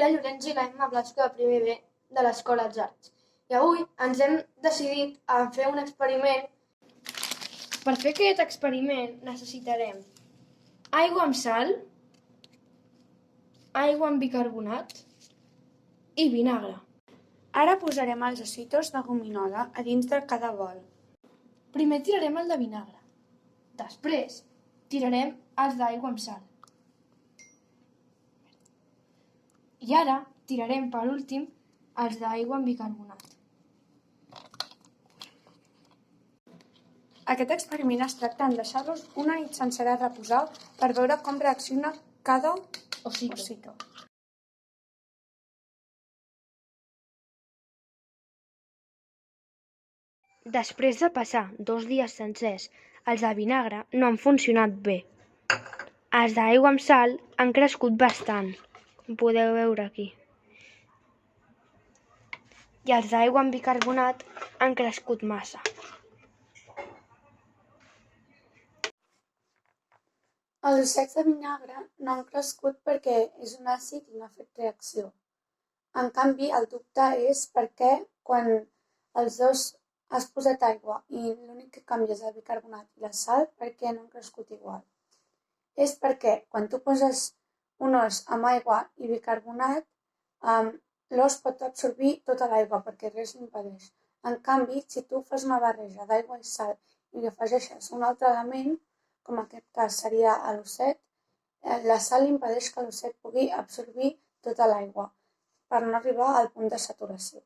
Vila Llorenç i l'Emma Blasco de primer B de l'Escola Arts Arts. I avui ens hem decidit a fer un experiment. Per fer aquest experiment necessitarem aigua amb sal, aigua amb bicarbonat i vinagre. Ara posarem els ocitos de gominola a dins de cada bol. Primer tirarem el de vinagre. Després tirarem els d'aigua amb sal. I ara tirarem per últim els d'aigua amb bicarbonat. Aquest experiment es tracta de deixar-los una nit sencera a reposar per veure com reacciona cada ocito. Després de passar 2 dies sencers, els de vinagre no han funcionat bé. Els d'aigua amb sal han crescut bastant, com podeu veure aquí. I els d'aigua amb bicarbonat han crescut massa. Els ossets de vinagre no han crescut perquè és un àcid i no ha fet reacció. En canvi, el dubte és perquè quan els dos has posat aigua i l'únic que canvia és el bicarbonat i la sal, per què no han crescut igual? És perquè quan tu poses un os amb aigua i bicarbonat, l'os pot absorbir tota l'aigua perquè res l'impedeix. En canvi, si tu fas una barreja d'aigua i sal i li afegeixes un altre element, com en aquest cas seria l'osset, la sal impedeix que l'osset pugui absorbir tota l'aigua per no arribar al punt de saturació.